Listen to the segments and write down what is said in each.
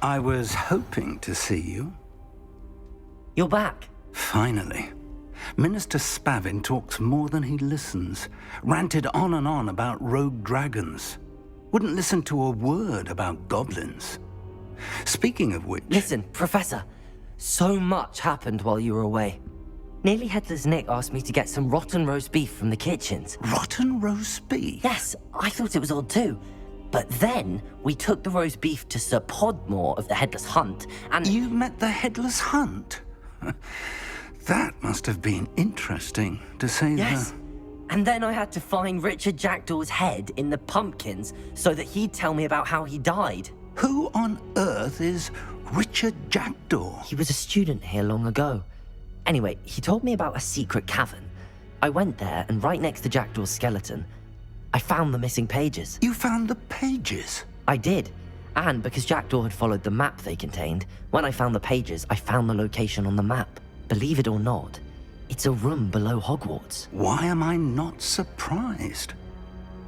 I was hoping to see you. You're back. Finally. Minister Spavin talks more than he listens. Ranted on and on about rogue dragons. Wouldn't listen to a word about goblins. Speaking of which... Listen, Professor. So much happened while you were away. Nearly Headless Nick asked me to get some rotten roast beef from the kitchens. Rotten roast beef? Yes, I thought it was odd too. But then, we took the roast beef to Sir Podmore of the Headless Hunt, and... You met the Headless Hunt? That must have been interesting, to say the... Yes. And then I had to find Richard Jackdaw's head in the pumpkins so that he'd tell me about how he died. Who on earth is Richard Jackdaw? He was a student here long ago. Anyway, he told me about a secret cavern. I went there, and right next to Jackdaw's skeleton, I found the missing pages. You found the pages? I did. And because Jackdaw had followed the map they contained, when I found the pages, I found the location on the map. Believe it or not, it's a room below Hogwarts. Why am I not surprised?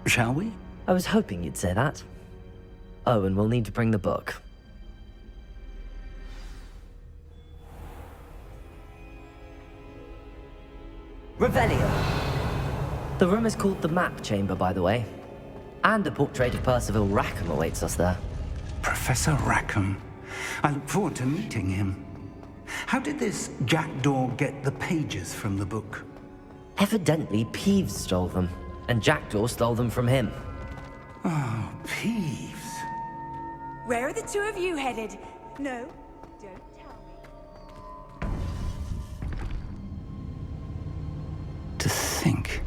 Shall we? I was hoping you'd say that. Oh, and we'll need to bring the book. Revelio. The room is called the Map Chamber, by the way. And a portrait of Percival Rackham awaits us there. Professor Rackham. I look forward to meeting him. How did this Jackdaw get the pages from the book? Evidently, Peeves stole them, and Jackdaw stole them from him. Oh, Peeves. Where are the two of you headed? No, don't tell me. To think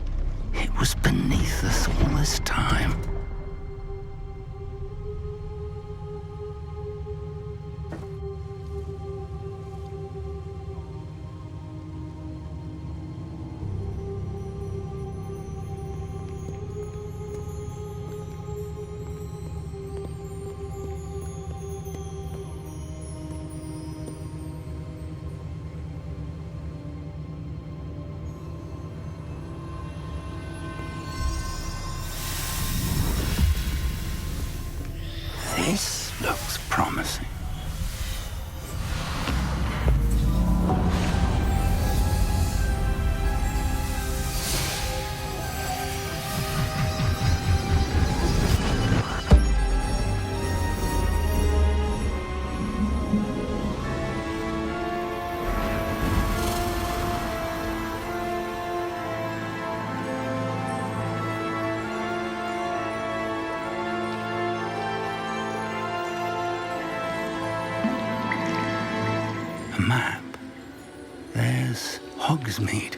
it was beneath us all this time. This looks promising. Map. There's Hogsmeade.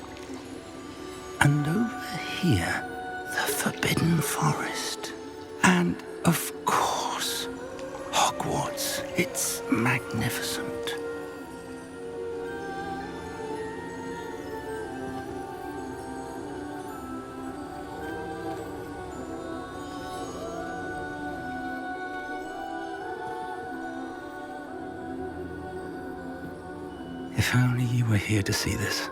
And over here, the Forbidden Forest. And, of course, Hogwarts. It's magnificent. If only you were here to see this.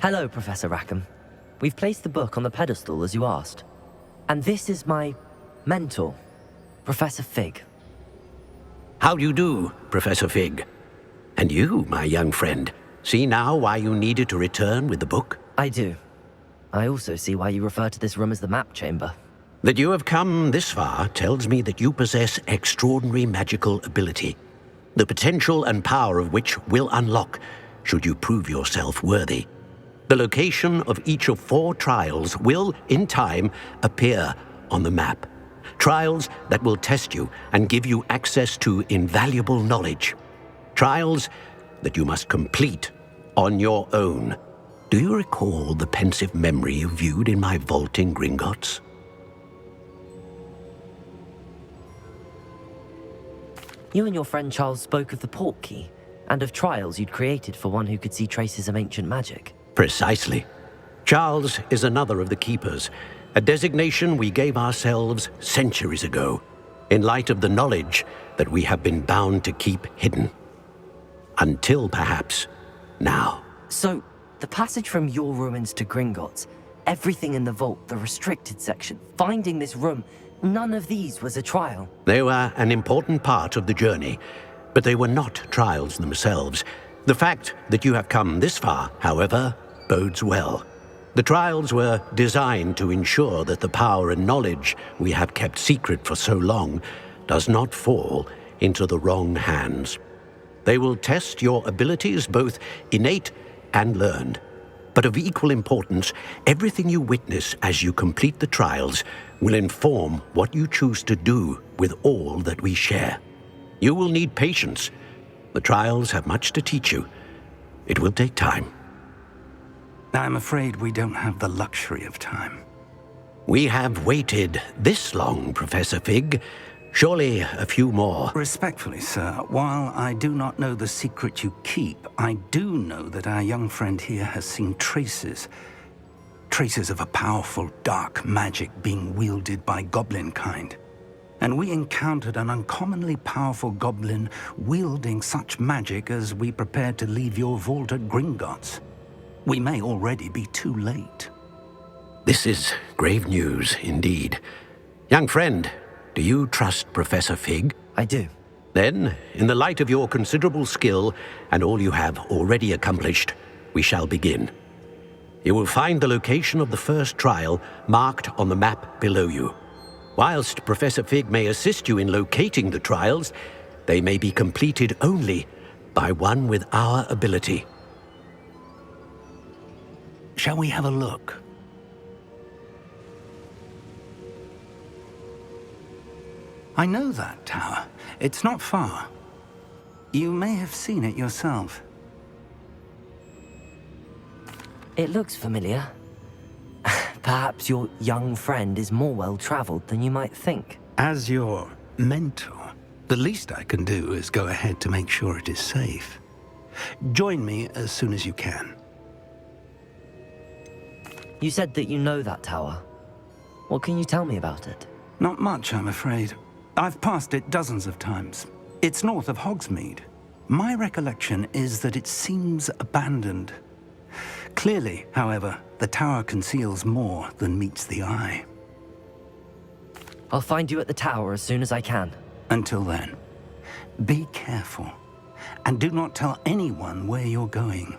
Hello, Professor Rackham. We've placed the book on the pedestal as you asked. And this is my mentor, Professor Fig. How do you do, Professor Fig? And you, my young friend, see now why you needed to return with the book? I do. I also see why you refer to this room as the Map Chamber. That you have come this far tells me that you possess extraordinary magical ability, the potential and power of which will unlock should you prove yourself worthy. The location of each of 4 trials will, in time, appear on the map. Trials that will test you and give you access to invaluable knowledge. Trials that you must complete on your own. Do you recall the pensive memory you viewed in my vault in Gringotts? You and your friend Charles spoke of the Portkey, and of trials you'd created for one who could see traces of ancient magic. Precisely. Charles is another of the keepers, a designation we gave ourselves centuries ago, in light of the knowledge that we have been bound to keep hidden. Until perhaps now. So, the passage from your ruins to Gringotts, everything in the vault, the restricted section, finding this room, none of these was a trial. They were an important part of the journey, but they were not trials themselves. The fact that you have come this far, however, bodes well. The trials were designed to ensure that the power and knowledge we have kept secret for so long does not fall into the wrong hands. They will test your abilities, both innate and learned. But of equal importance, everything you witness as you complete the trials will inform what you choose to do with all that we share. You will need patience. The trials have much to teach you. It will take time. I'm afraid we don't have the luxury of time. We have waited this long, Professor Fig. Surely a few more. Respectfully, sir, while I do not know the secret you keep, I do know that our young friend here has seen traces of a powerful dark magic being wielded by goblin kind. And we encountered an uncommonly powerful goblin wielding such magic as we prepared to leave your vault at Gringotts. We may already be too late. This is grave news indeed. Young friend, do you trust Professor Fig? I do. Then, in the light of your considerable skill and all you have already accomplished, we shall begin. You will find the location of the first trial marked on the map below you. Whilst Professor Fig may assist you in locating the trials, they may be completed only by one with our ability. Shall we have a look? I know that tower. It's not far. You may have seen it yourself. It looks familiar. Perhaps your young friend is more well-traveled than you might think. As your mentor, the least I can do is go ahead to make sure it is safe. Join me as soon as you can. You said that you know that tower. What can you tell me about it? Not much, I'm afraid. I've passed it dozens of times. It's north of Hogsmeade. My recollection is that it seems abandoned. Clearly, however, the tower conceals more than meets the eye. I'll find you at the tower as soon as I can. Until then, be careful, and do not tell anyone where you're going.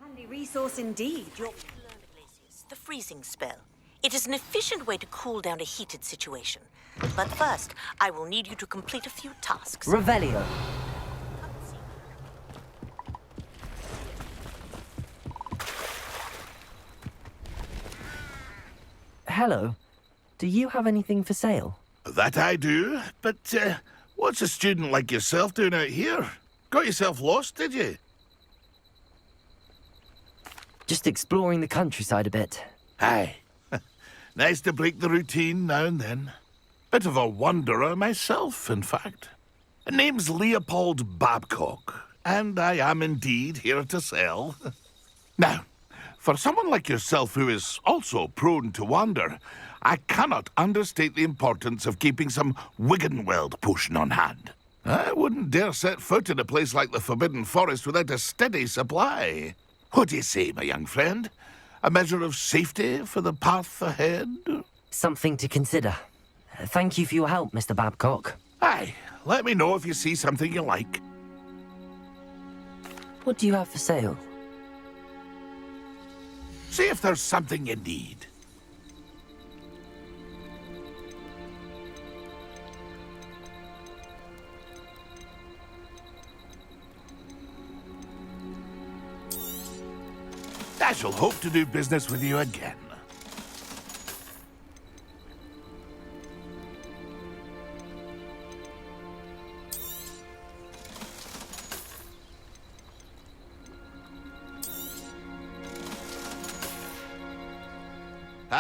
Handy resource indeed. Learn Glacius, the freezing spell. It is an efficient way to cool down a heated situation. But first, I will need you to complete a few tasks. Revelio. Hello. Do you have anything for sale? That I do, but what's a student like yourself doing out here? Got yourself lost, did you? Just exploring the countryside a bit. Aye. Nice to break the routine now and then. Bit of a wanderer myself, in fact. Name's Leopold Babcock, and I am indeed here to sell. Now, for someone like yourself who is also prone to wander, I cannot understate the importance of keeping some Wiggenweld potion on hand. I wouldn't dare set foot in a place like the Forbidden Forest without a steady supply. What do you say, my young friend? A measure of safety for the path ahead? Something to consider. Thank you for your help, Mr. Babcock. Aye, let me know if you see something you like. What do you have for sale? See if there's something you need. shall hope to do business with you again.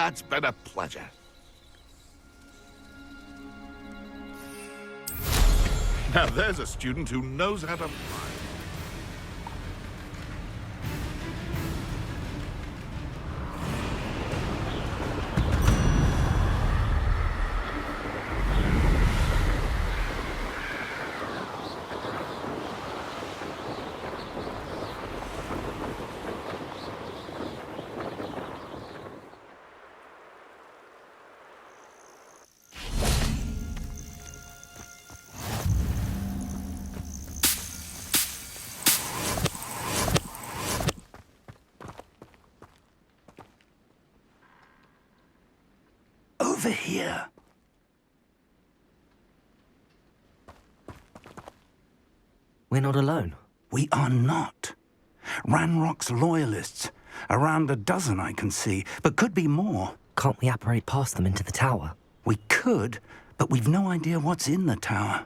It's been a pleasure. Now there's a student who knows how to fly. Over here. We're not alone. We are not. Ranrock's loyalists. Around a dozen I can see, but could be more. Can't we apparate past them into the tower? We could, but we've no idea what's in the tower.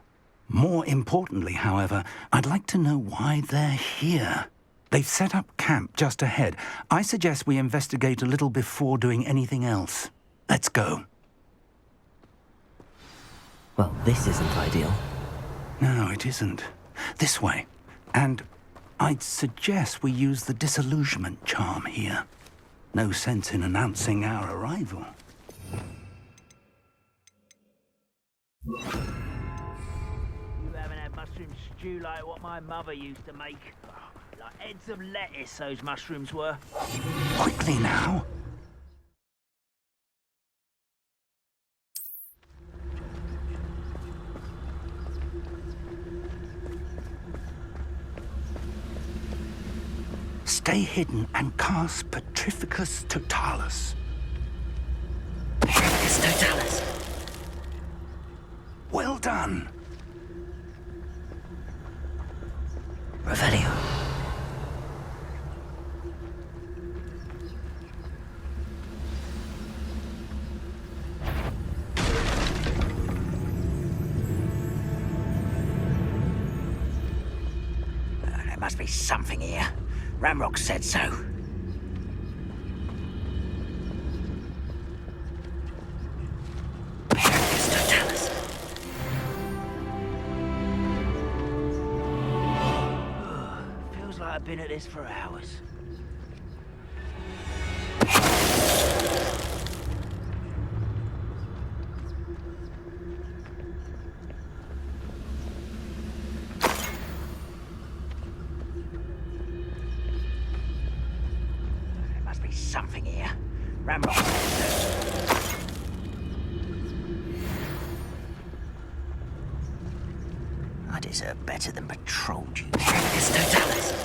More importantly, however, I'd like to know why they're here. They've set up camp just ahead. I suggest we investigate a little before doing anything else. Let's go. Well, this isn't ideal. No, it isn't. This way. And I'd suggest we use the disillusionment charm here. No sense in announcing our arrival. You haven't had mushroom stew like what my mother used to make. Like heads of lettuce, those mushrooms were. Quickly now. Stay hidden and cast Petrificus Totalis. Petrificus Totalis. Well done. Revelio. There must be something here. Ramrock said so. Petrificus Totalis. Feels like I've been at this for hours. Something here. Ramrock said so. I deserve better than patrol duty. Petrificus Totalis.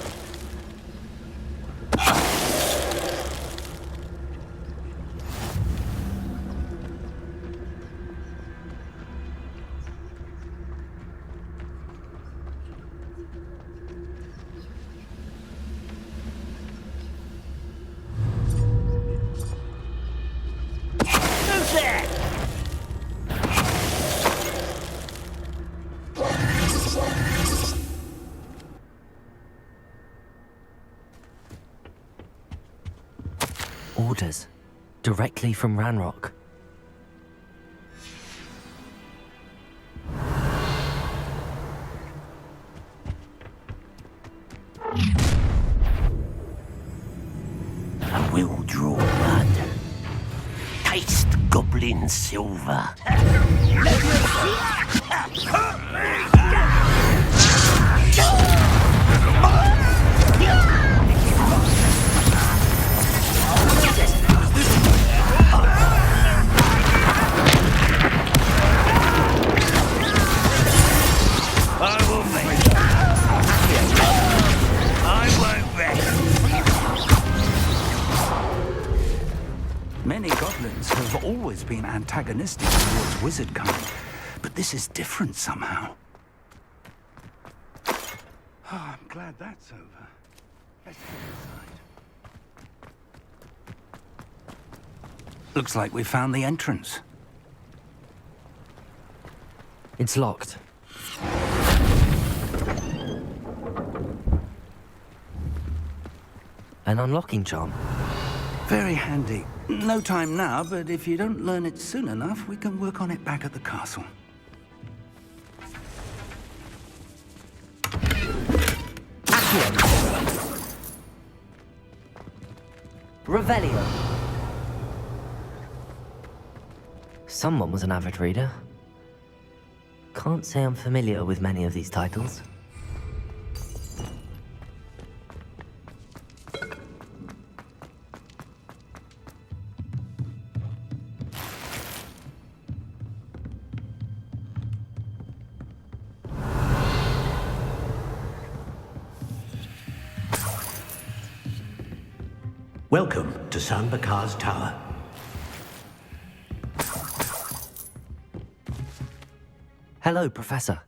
Orders. Directly from Ranrock. I will draw blood. Taste goblin silver. Many goblins have always been antagonistic towards wizard kind, but this is different somehow. Oh, I'm glad that's over. Let's get inside. Looks like we found the entrance. It's locked. An unlocking charm. Very handy. No time now, but if you don't learn it soon enough, we can work on it back at the castle. Revelio. Someone was an avid reader. Can't say I'm familiar with many of these titles. Welcome to San Bakar's Tower. Hello, Professor.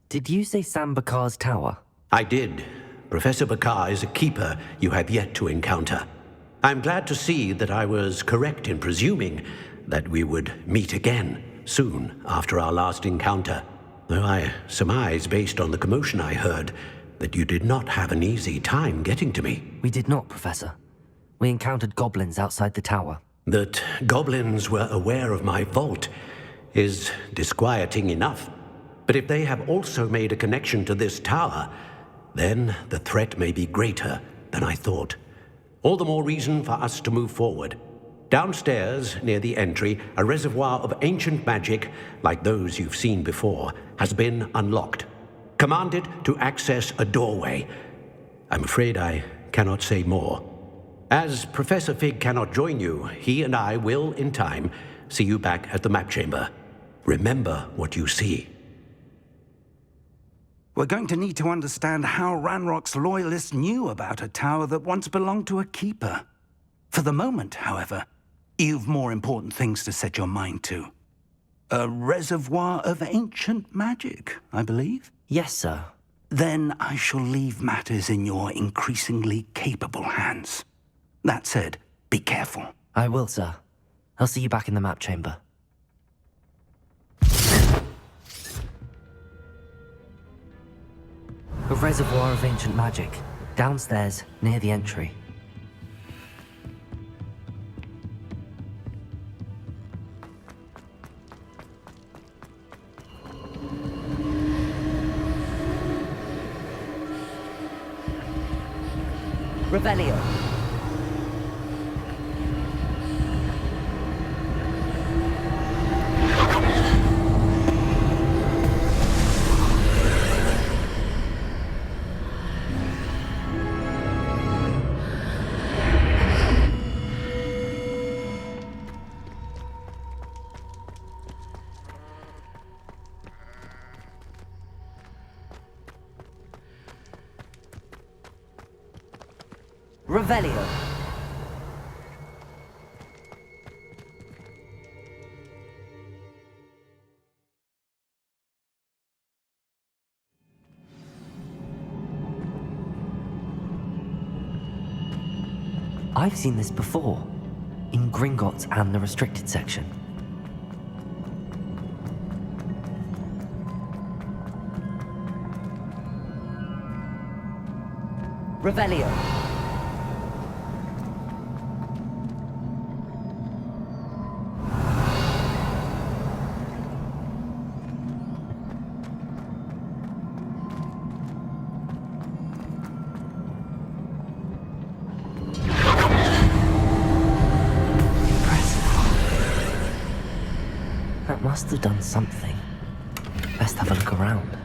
Did you say Sam Bakar's tower? I did. Professor Bakar is a keeper you have yet to encounter. I'm glad to see that I was correct in presuming that we would meet again soon after our last encounter, though I surmise, based on the commotion I heard, that you did not have an easy time getting to me. We did not, Professor. We encountered goblins outside the tower. That goblins were aware of my vault is disquieting enough. But if they have also made a connection to this tower, then the threat may be greater than I thought. All the more reason for us to move forward. Downstairs, near the entry, a reservoir of ancient magic, like those you've seen before, has been unlocked. Commanded to access a doorway. I'm afraid I cannot say more. As Professor Fig cannot join you, he and I will, in time, see you back at the map chamber. Remember what you see. We're going to need to understand how Ranrock's loyalists knew about a tower that once belonged to a keeper. For the moment, however, you've more important things to set your mind to. A reservoir of ancient magic, I believe? Yes, sir. Then I shall leave matters in your increasingly capable hands. That said, be careful. I will, sir. I'll see you back in the map chamber. A reservoir of ancient magic, downstairs, near the entry. Revelio. Revelio. I've seen this before, in Gringotts and the restricted section. Revelio. That must have done something. Best have a look around.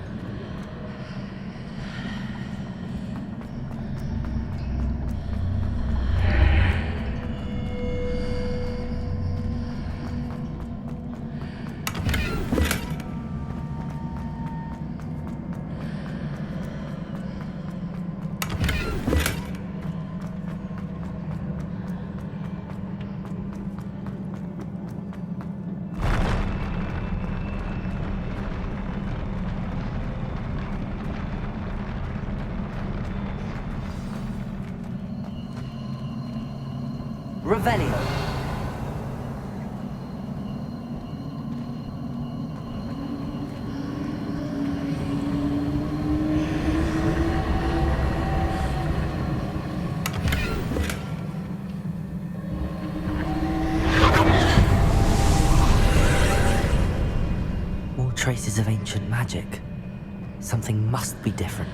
Revelio. traces of ancient magic. Something must be different.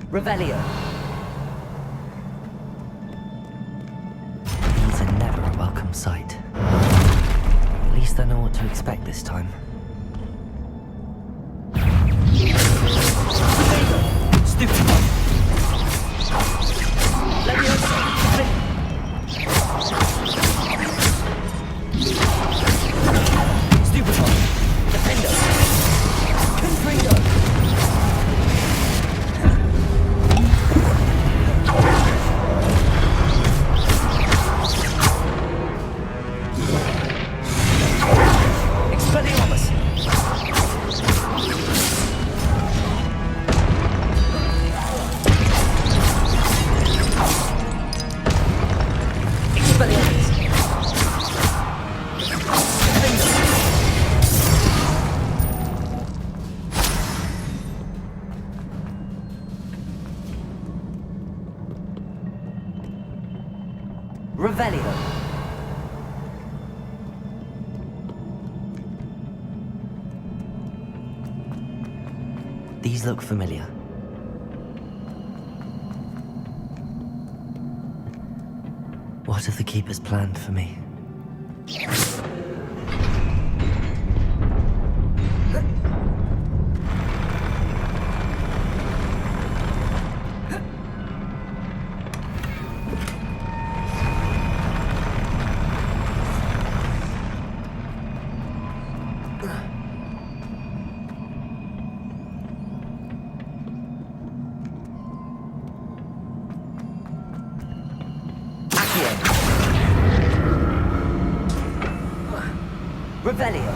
Revelio. These are never a welcome sight. At least I know what to expect this time. Stupid one! Stupid one! Defender! Confringo! Revelio. These look familiar. What have the Keepers planned for me? Revelio.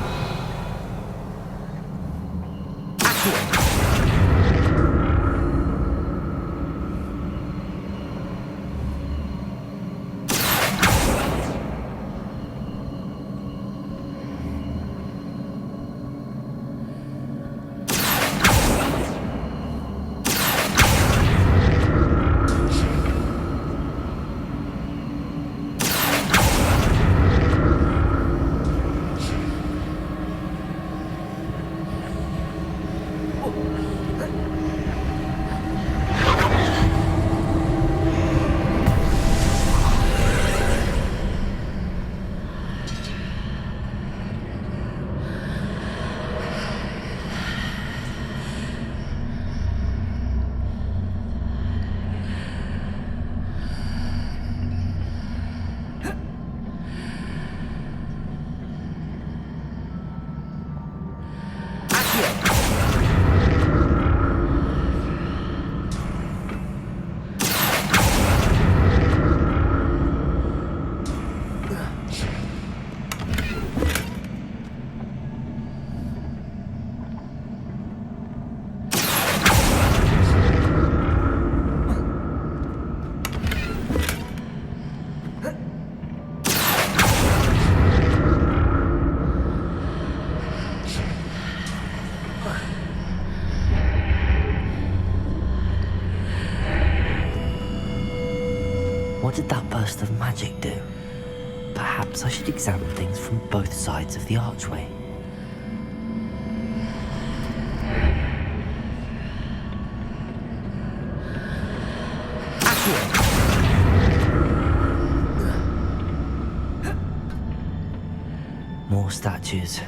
Accio. What did that burst of magic do? Perhaps I should examine things from both sides of the archway. More statues.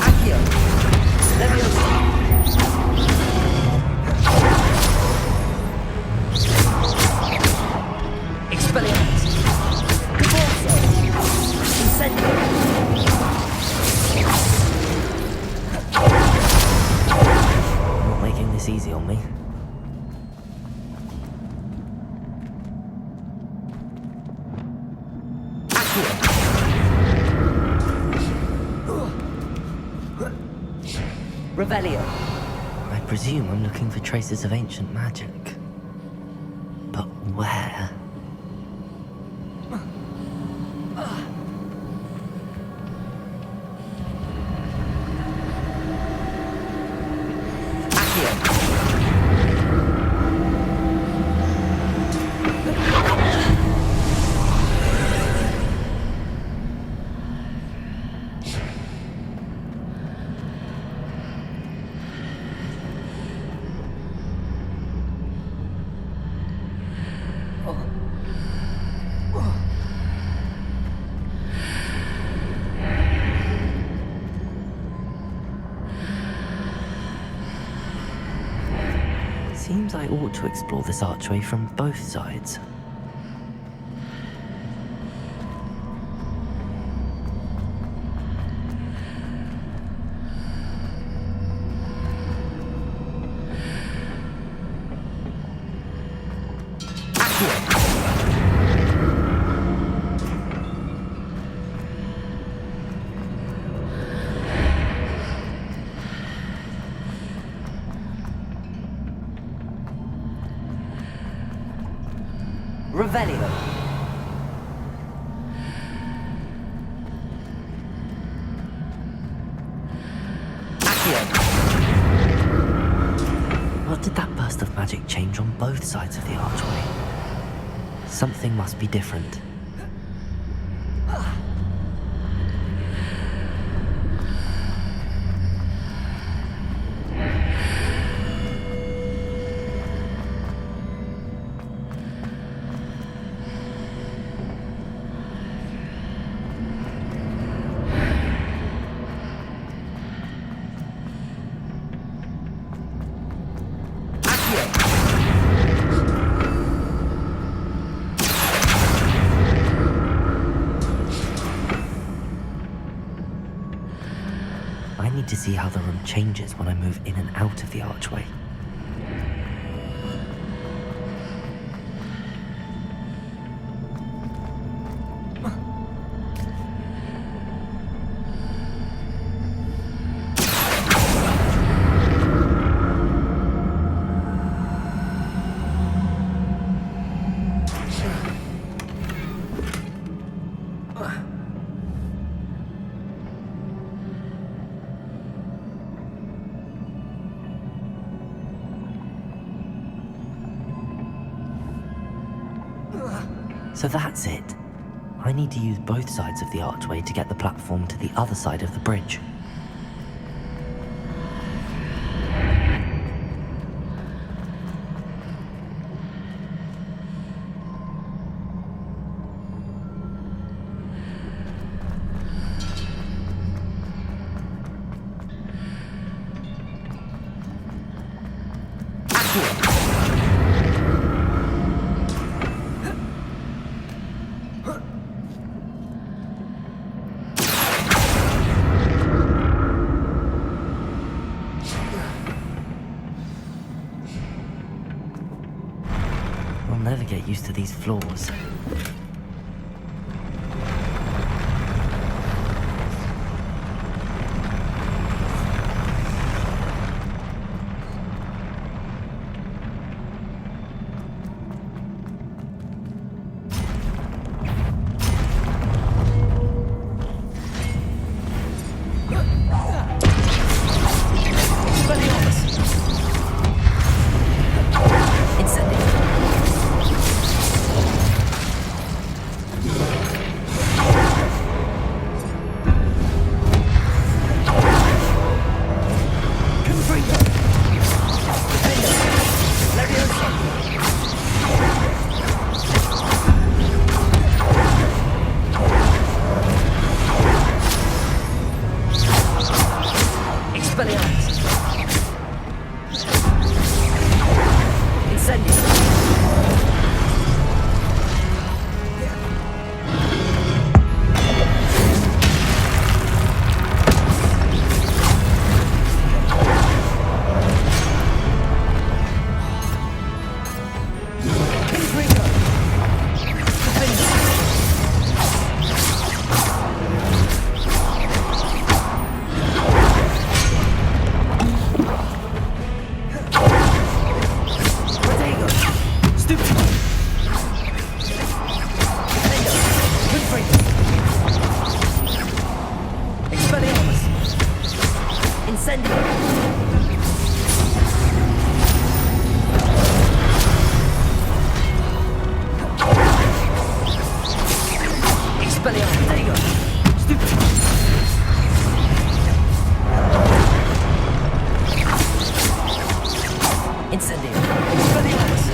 Accio. Leviosa. Revelio. I presume I'm looking for traces of ancient magic. But where? Seems I ought to explore this archway from both sides. Revelio. What did that burst of magic change on both sides of the archway? Something must be different. I need to see how the room changes when I move in and out of the archway. So that's it. I need to use both sides of the archway to get the platform to the other side of the bridge. I'll never get used to these floors. Incendio! Expelliarmus! There you go! Stupid! Incendio! Expelliarmus!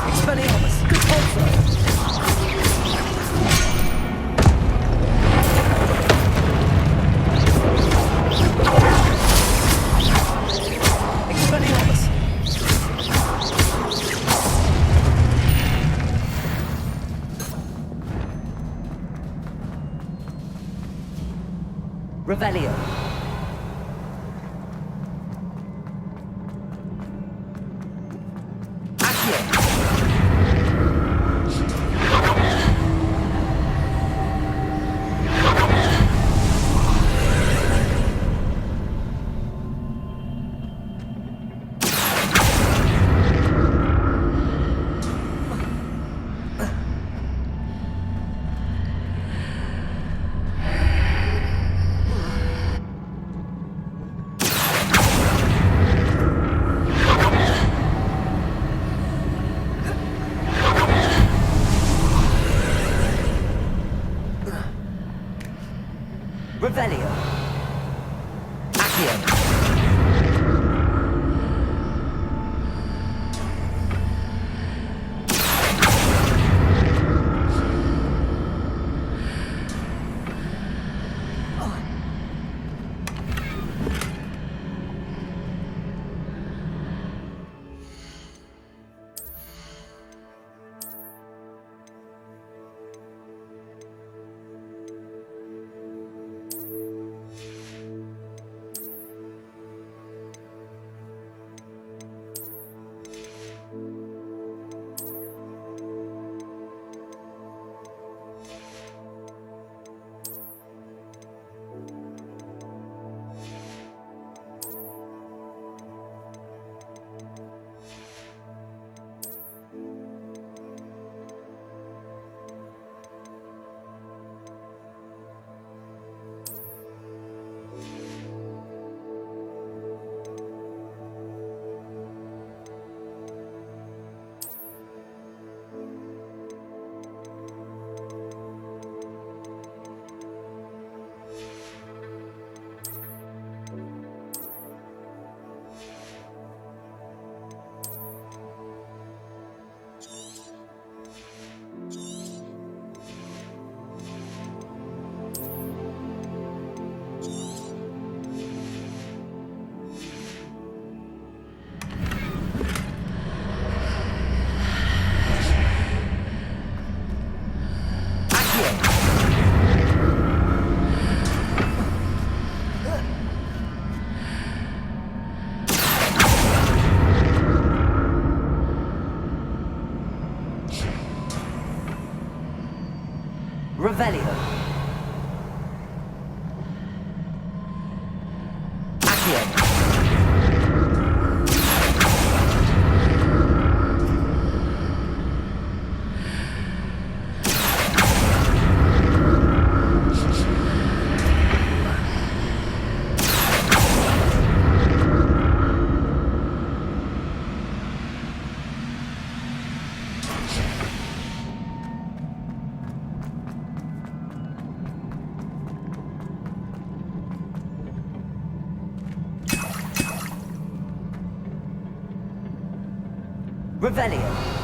Expelliarmus! Good call, sir! Expelliarmus! Revelio. Accio. Revelio. Accio. Revelio. Accio. Revelio.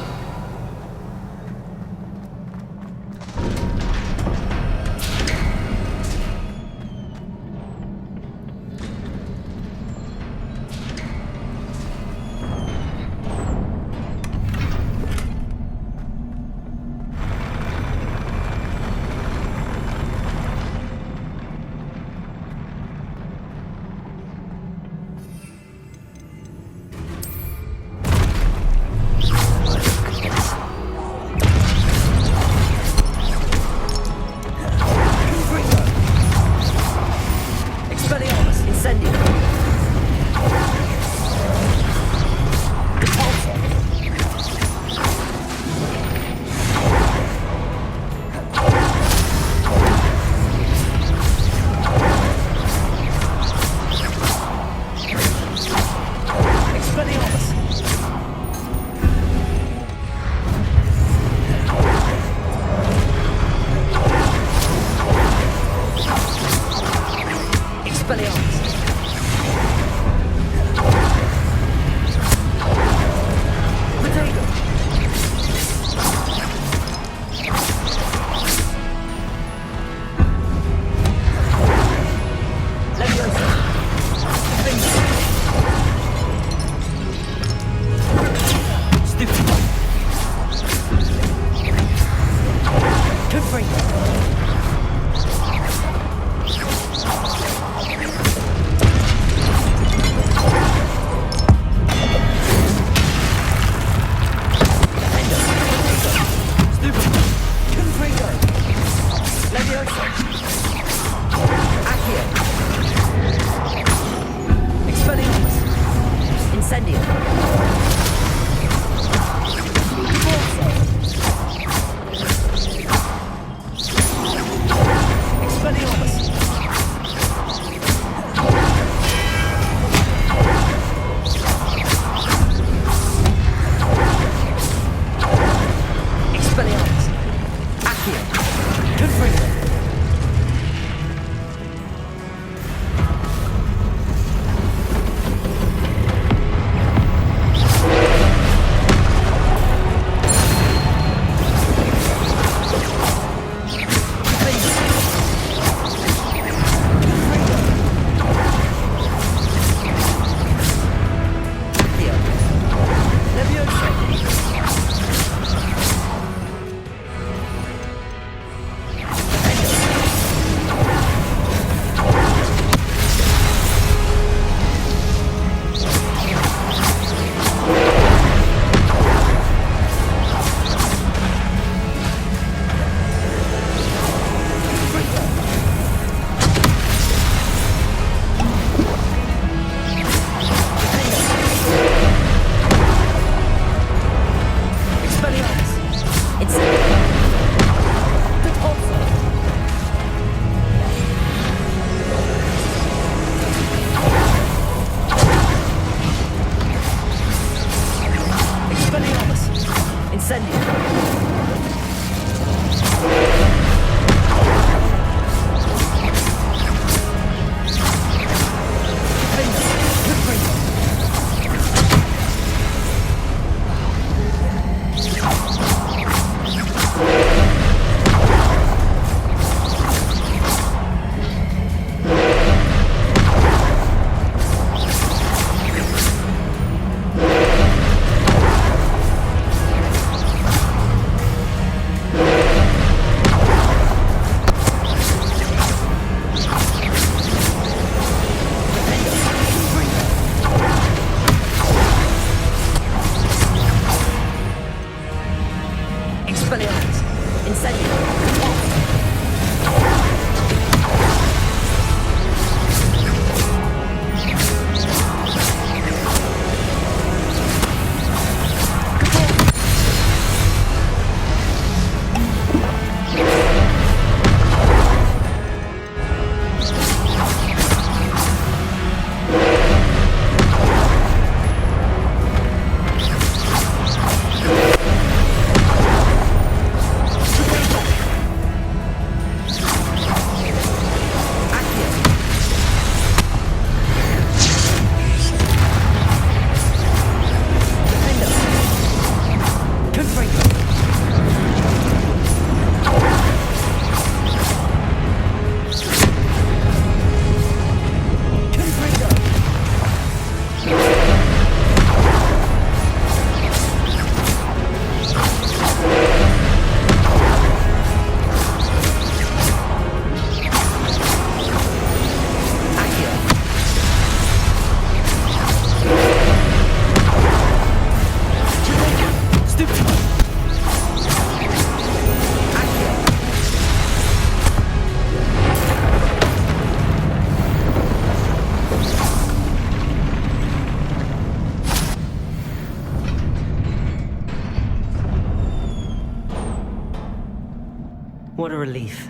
What a relief.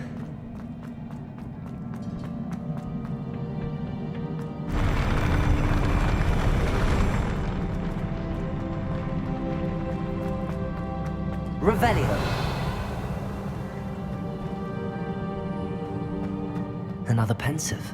Revelio. Another pensive.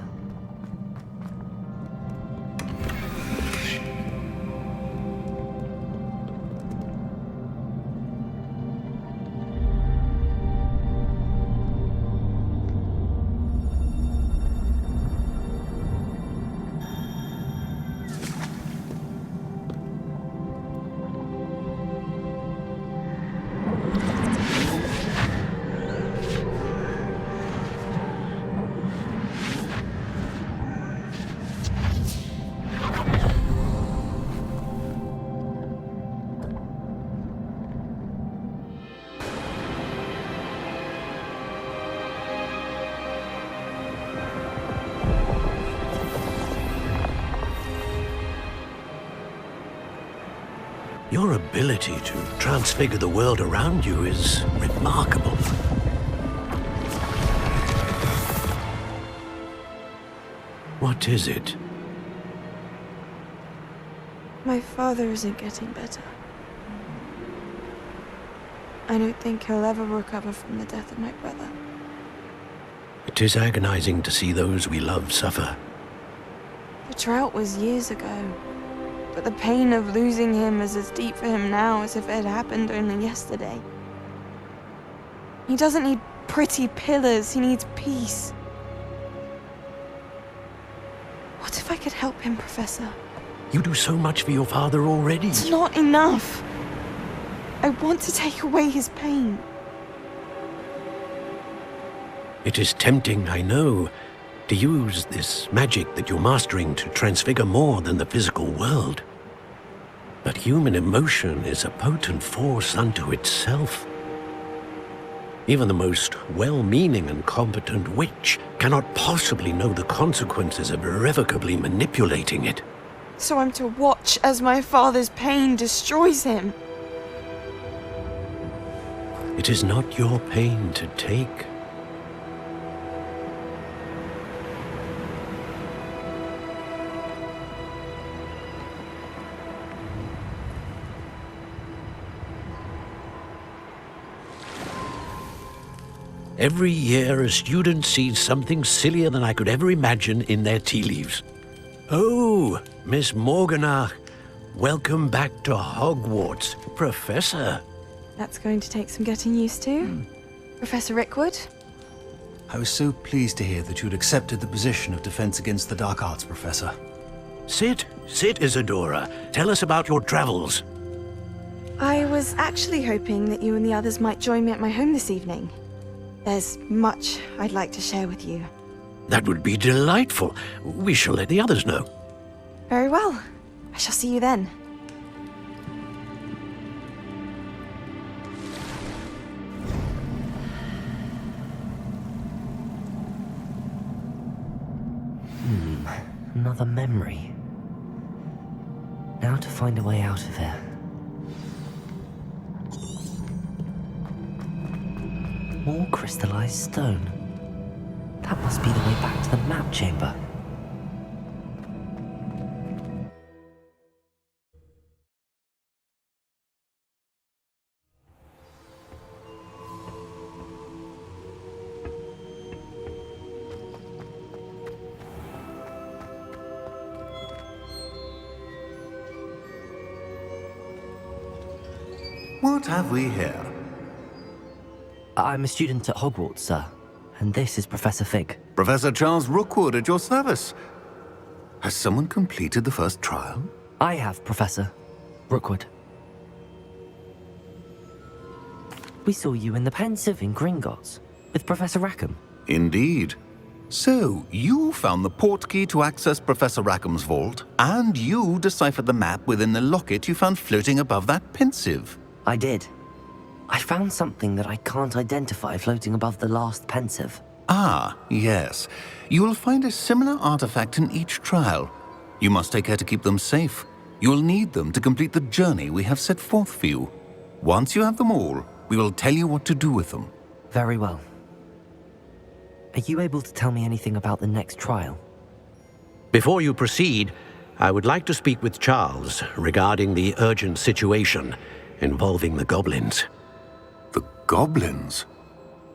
Your ability to transfigure the world around you is remarkable. What is it? My father isn't getting better. I don't think he'll ever recover from the death of my brother. It is agonizing to see those we love suffer. The drought was years ago, but the pain of losing him is as deep for him now as if it had happened only yesterday. He doesn't need pretty pillars, he needs peace. What if I could help him, Professor? You do so much for your father already. It's not enough. I want to take away his pain. It is tempting, I know, to use this magic that you're mastering to transfigure more than the physical world. But human emotion is a potent force unto itself. Even the most well-meaning and competent witch cannot possibly know the consequences of irrevocably manipulating it. So I'm to watch as my father's pain destroys him. It is not your pain to take. Every year, a student sees something sillier than I could ever imagine in their tea leaves. Oh, Miss Morganach, welcome back to Hogwarts, Professor. That's going to take some getting used to. Professor Rickwood? I was so pleased to hear that you'd accepted the position of Defense Against the Dark Arts, Professor. Sit, Isadora. Tell us about your travels. I was actually hoping that you and the others might join me at my home this evening. There's much I'd like to share with you. That would be delightful. We shall let the others know. Very well. I shall see you then. Another memory. Now to find a way out of here. More crystallized stone. That must be the way back to the map chamber. What have we here? I'm a student at Hogwarts, sir. And this is Professor Fig. Professor Charles Rookwood at your service. Has someone completed the first trial? I have, Professor Rookwood. We saw you in the Pensive in Gringotts with Professor Rackham. Indeed. So, you found the portkey to access Professor Rackham's vault, and you deciphered the map within the locket you found floating above that Pensive. I did. I found something that I can't identify floating above the last Pensive. Ah, yes. You will find a similar artifact in each trial. You must take care to keep them safe. You will need them to complete the journey we have set forth for you. Once you have them all, we will tell you what to do with them. Very well. Are you able to tell me anything about the next trial? Before you proceed, I would like to speak with Charles regarding the urgent situation involving the goblins. The goblins?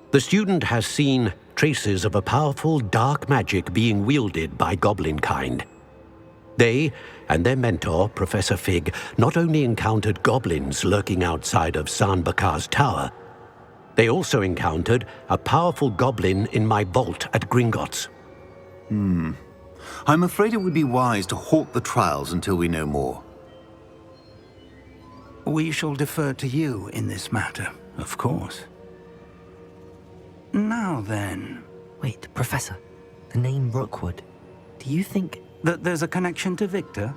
The student has seen traces of a powerful dark magic being wielded by goblin kind. They and their mentor, Professor Fig, not only encountered goblins lurking outside of San Bakar's tower, they also encountered a powerful goblin in my vault at Gringotts. I'm afraid it would be wise to halt the trials until we know more. We shall defer to you in this matter, of course. Now then... Wait, Professor. The name Rookwood. Do you think... that there's a connection to Victor?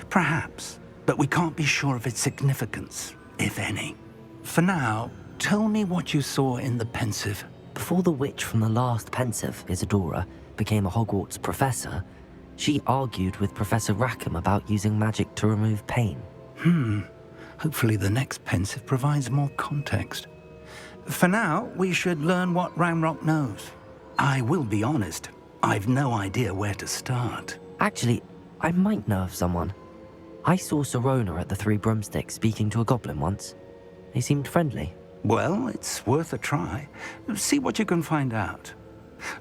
Perhaps, but we can't be sure of its significance, if any. For now, tell me what you saw in the Pensive. Before the witch from the last Pensive, Isadora, became a Hogwarts professor, she argued with Professor Rackham about using magic to remove pain. Hopefully the next pensive provides more context. For now, we should learn what Ramrock knows. I will be honest, I've no idea where to start. Actually, I might know of someone. I saw Sirona at the Three Broomsticks speaking to a goblin once. They seemed friendly. Well, it's worth a try. See what you can find out.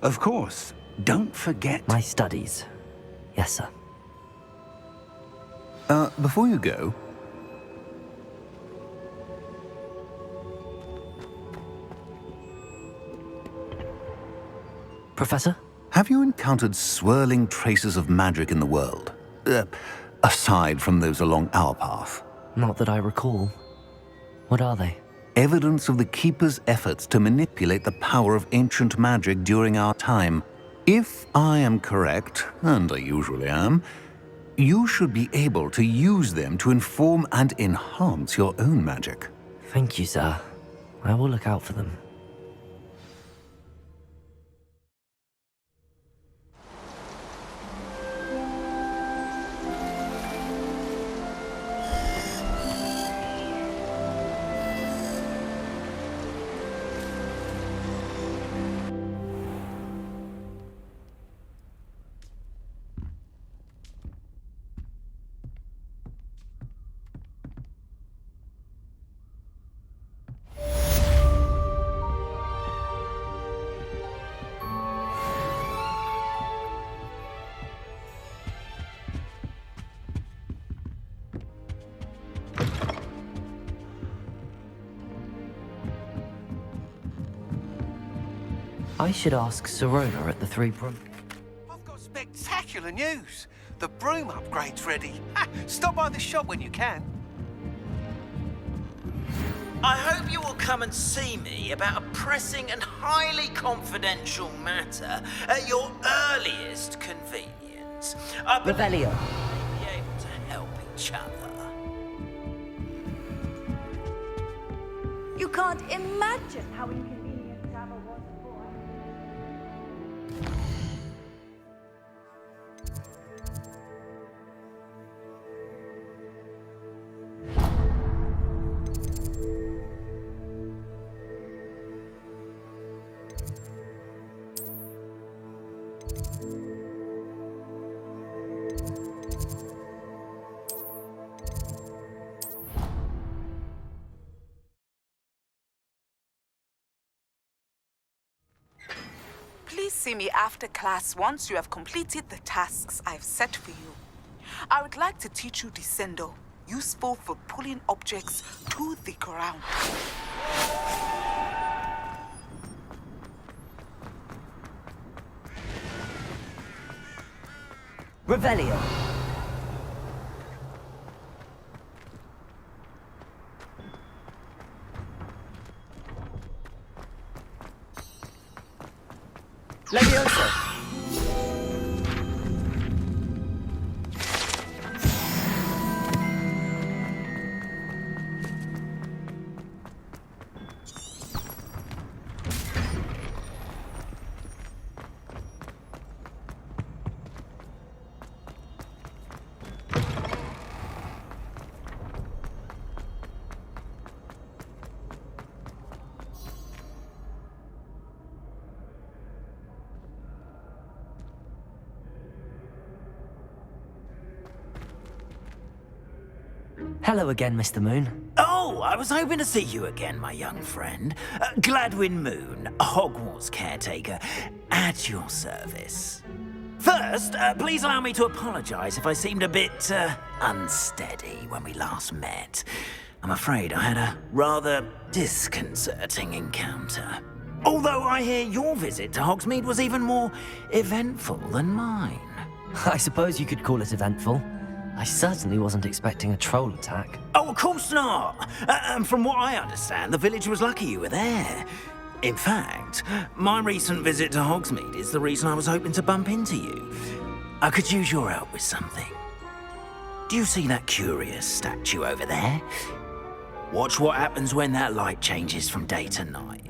Of course, don't forget... My studies. Yes, sir. Before you go... Professor? Have you encountered swirling traces of magic in the world? Aside from those along our path? Not that I recall. What are they? Evidence of the Keeper's efforts to manipulate the power of ancient magic during our time. If I am correct, and I usually am, you should be able to use them to inform and enhance your own magic. Thank you, sir. I will look out for them. I should ask Sirona at the Three Broom... I've got spectacular news. The broom upgrade's ready. Ha! Stop by the shop when you can. I hope you will come and see me about a pressing and highly confidential matter at your earliest convenience. Revelio. Be able to help each other. You can't imagine how inconvenient travel was before. Please see me after class once you have completed the tasks I've set for you. I would like to teach you Descendo, useful for pulling objects to the ground. Revelio. Leviosa. Hello again, Mr. Moon. Oh, I was hoping to see you again, my young friend. Gladwin Moon, Hogwarts caretaker, at your service. First, please allow me to apologize if I seemed a bit unsteady when we last met. I'm afraid I had a rather disconcerting encounter. Although I hear your visit to Hogsmeade was even more eventful than mine. I suppose you could call it eventful. I certainly wasn't expecting a troll attack. Oh, of course not! And from what I understand, the village was lucky you were there. In fact, my recent visit to Hogsmeade is the reason I was hoping to bump into you. I could use your help with something. Do you see that curious statue over there? Watch what happens when that light changes from day to night.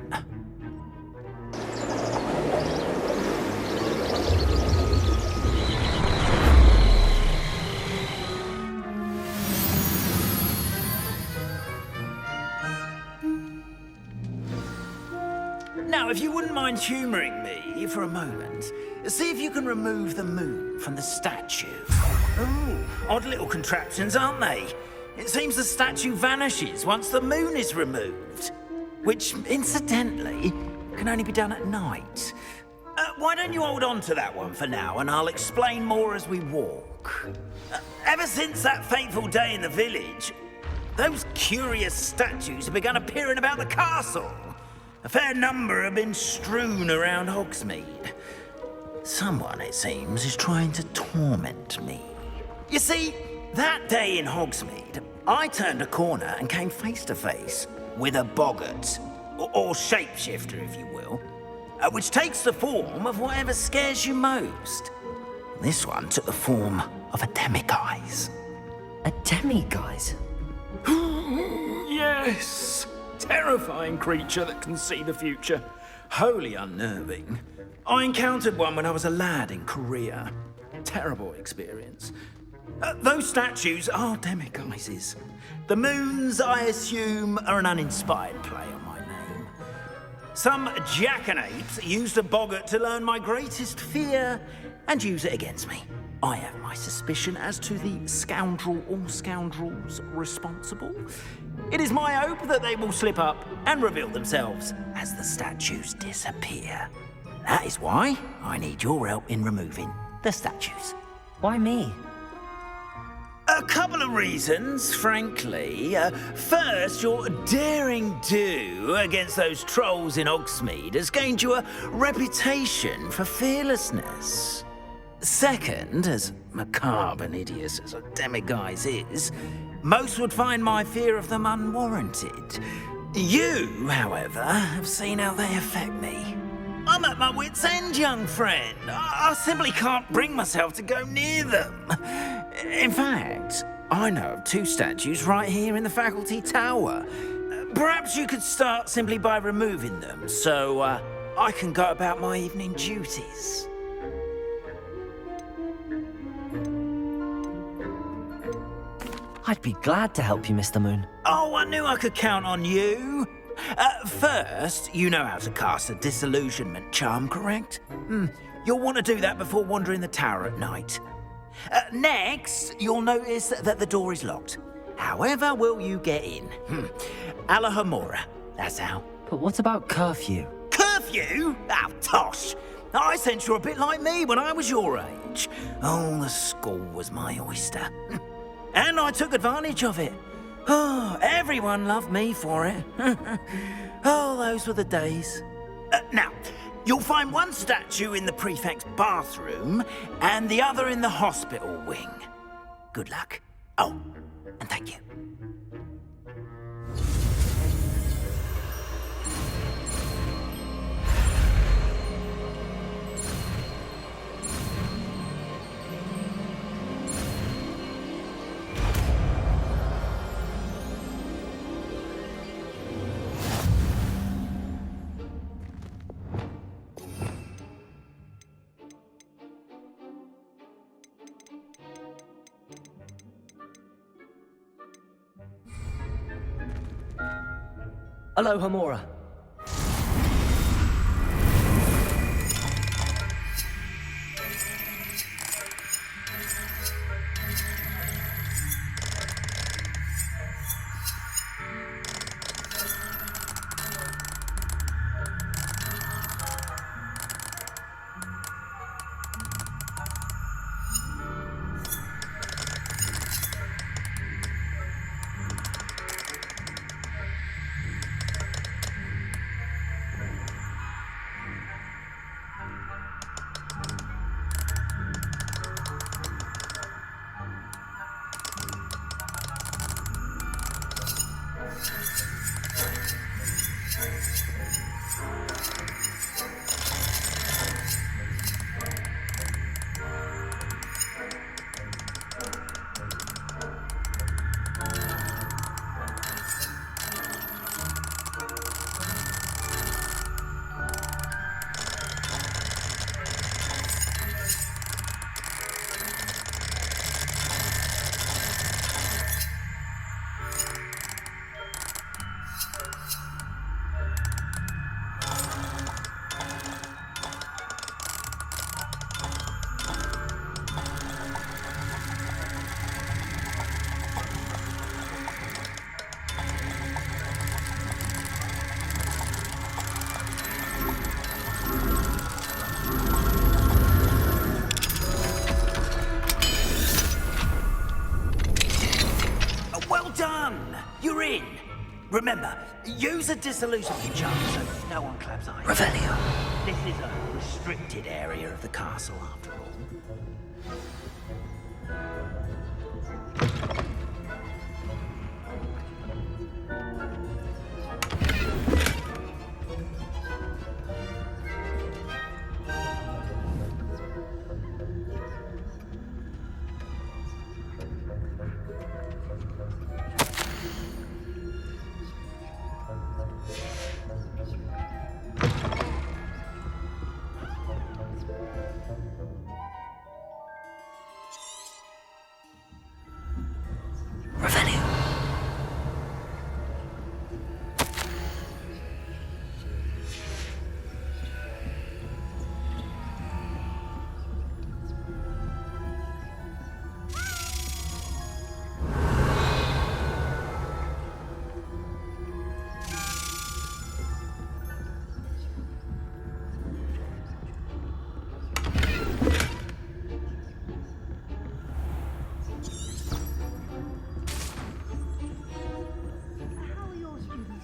Now, if you wouldn't mind humouring me for a moment, see if you can remove the moon from the statue. Ooh, odd little contraptions, aren't they? It seems the statue vanishes once the moon is removed. Which, incidentally, can only be done at night. Why don't you hold on to that one for now, and I'll explain more as we walk. Ever since that fateful day in the village, those curious statues have begun appearing about the castle. A fair number have been strewn around Hogsmeade. Someone, it seems, is trying to torment me. You see, that day in Hogsmeade, I turned a corner and came face to face with a boggart, or shapeshifter, if you will, which takes the form of whatever scares you most. This one took the form of a demiguise. A demiguise? Yes! Terrifying creature that can see the future. Wholly unnerving. I encountered one when I was a lad in Korea. Terrible experience. Those statues are demiguises. The moons, I assume, are an uninspired play on my name. Some jackanapes used a boggart to learn my greatest fear and use it against me. I have my suspicion as to the scoundrel or scoundrels responsible. It is my hope that they will slip up and reveal themselves as the statues disappear. That is why I need your help in removing the statues. Why me? A couple of reasons, frankly. First, your daring do against those trolls in Hogsmeade has gained you a reputation for fearlessness. Second, as macabre and hideous as a demiguise is, most would find my fear of them unwarranted. You, however, have seen how they affect me. I'm at my wit's end, young friend. I simply can't bring myself to go near them. In fact, I know of two statues right here in the faculty tower. Perhaps you could start simply by removing them, so I can go about my evening duties. I'd be glad to help you, Mr. Moon. Oh, I knew I could count on you. First, you know how to cast a disillusionment charm, correct? You'll want to do that before wandering the tower at night. Next, you'll notice that the door is locked. However will you get in? Alahomora, that's how. But what about curfew? Curfew? Oh, tosh. I sense you're a bit like me when I was your age. Oh, the school was my oyster. And I took advantage of it. Oh, everyone loved me for it. Oh, those were the days. Now, you'll find one statue in the prefect's bathroom and the other in the hospital wing. Good luck. Oh, and thank you. Alohomora. in! Remember, use a disillusionment charm so no one claps eyes. Revelio. This is a restricted area of the castle, after all.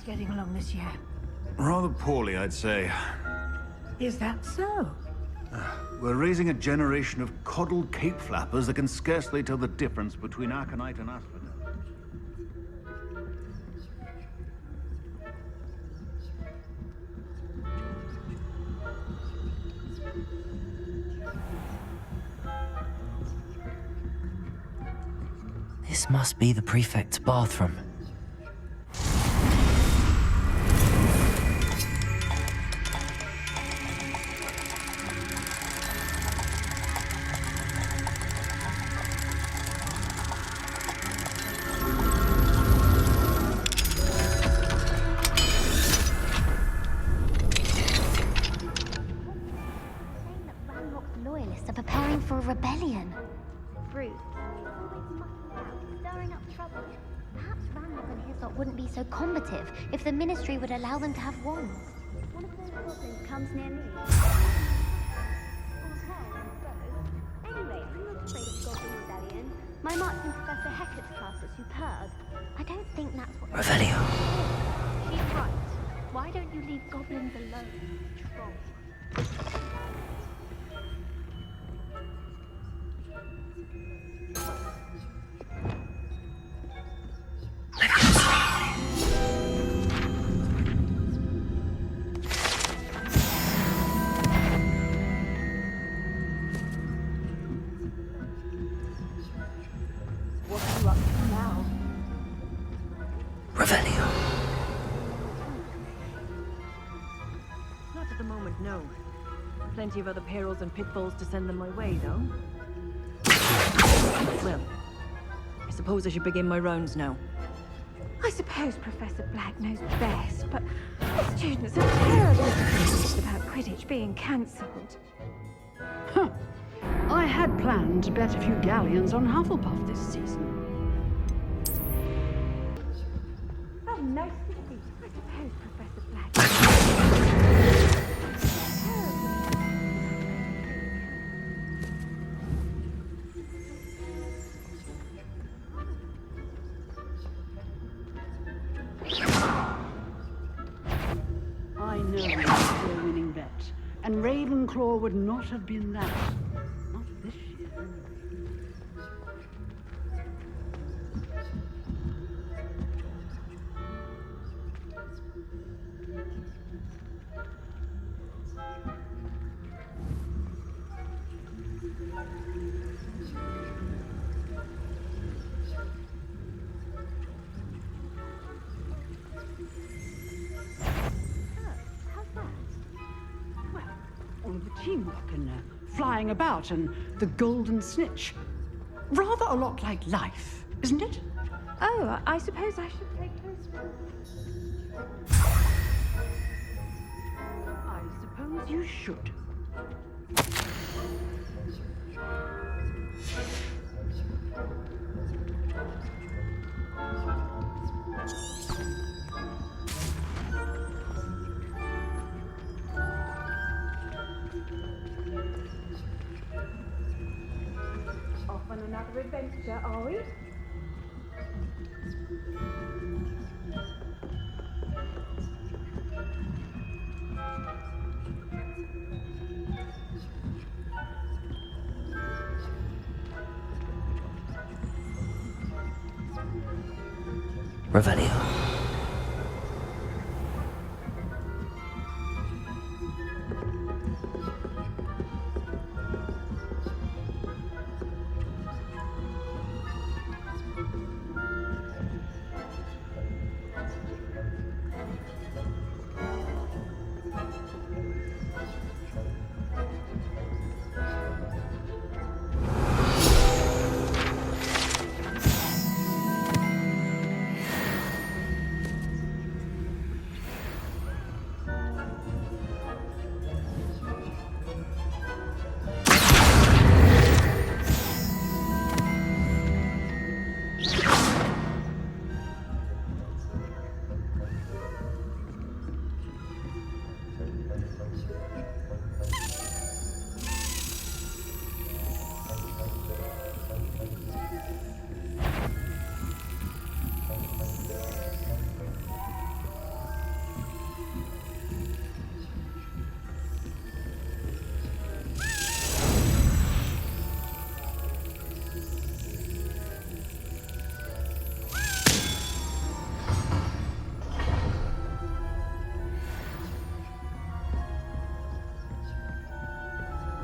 Getting along this year? Rather poorly, I'd say. Is that so? We're raising a generation of coddled cape flappers that can scarcely tell the difference between aconite and asphodel. This must be the prefect's bathroom. Loyalists are preparing for a rebellion. Ruth, always mucking about, stirring up trouble. Perhaps Ranrock and Hislop wouldn't be so combative if the Ministry would allow them to have wands. One of those goblins comes near me. Anyway, I'm not afraid of Goblin Rebellion. My marksman Professor Hecat's class is superb. I don't think that's what... Revelio. She's right. Why don't you leave goblins alone, troll? What are you up to now? Revelio. Not at the moment, no. Plenty of other perils and pitfalls to send them my way, though. Well, I suppose I should begin my rounds now. I suppose Professor Black knows best, but the students are terribly confused about Quidditch being cancelled. Huh. I had planned to bet a few galleons on Hufflepuff this season. Oh, nice to see you. I suppose Professor Black... I know it's a winning bet, and Ravenclaw would not have been that. Not this year. All of the teamwork and flying about and the golden snitch. Rather a lot like life, isn't it? Oh, I suppose I should take those. I suppose you should. Off on another adventure, are we? Revelio.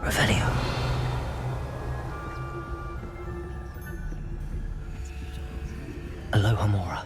Revelio. Aloha Mora.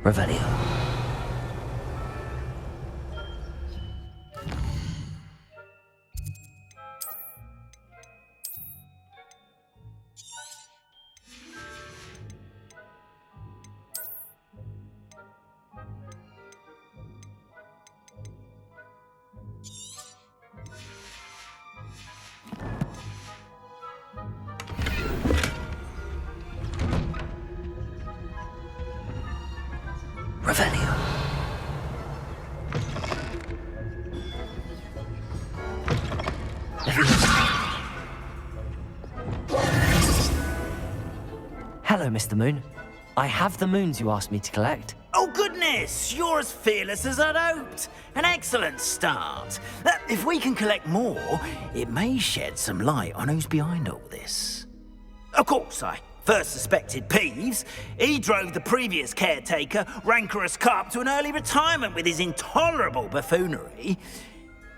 Revelio. Revelio. Hello, Mr. Moon. I have the moons you asked me to collect. Oh, goodness! You're as fearless as I'd hoped. An excellent start. If we can collect more, it may shed some light on who's behind all this. Of course, I first suspected Peeves. He drove the previous caretaker, Rancorous Carp, to an early retirement with his intolerable buffoonery.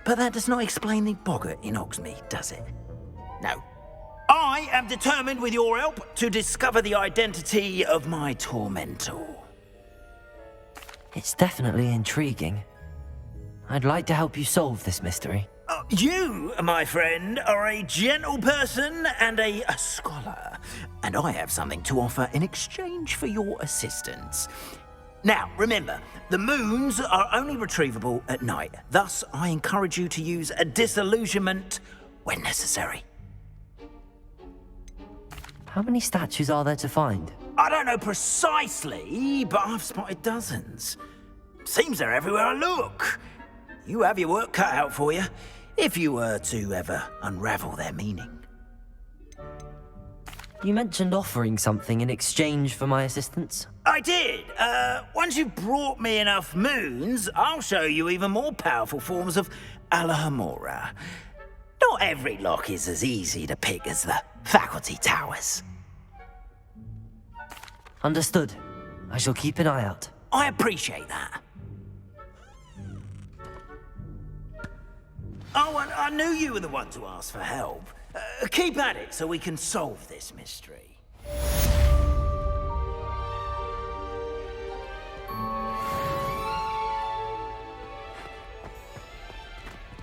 But that does not explain the boggart in Hogsmeade, does it? No. I am determined, with your help, to discover the identity of my tormentor. It's definitely intriguing. I'd like to help you solve this mystery. You, my friend, are a gentle person and a scholar, and I have something to offer in exchange for your assistance. Now, remember, the moons are only retrievable at night. Thus, I encourage you to use a disillusionment when necessary. How many statues are there to find? I don't know precisely, but I've spotted dozens. Seems they're everywhere I look. You have your work cut out for you, if you were to ever unravel their meaning. You mentioned offering something in exchange for my assistance? I did. Once you've brought me enough moons, I'll show you even more powerful forms of Alahamora. Not every lock is as easy to pick as the faculty towers. Understood. I shall keep an eye out. I appreciate that. Oh, and I knew you were the one to ask for help. Keep at it so we can solve this mystery.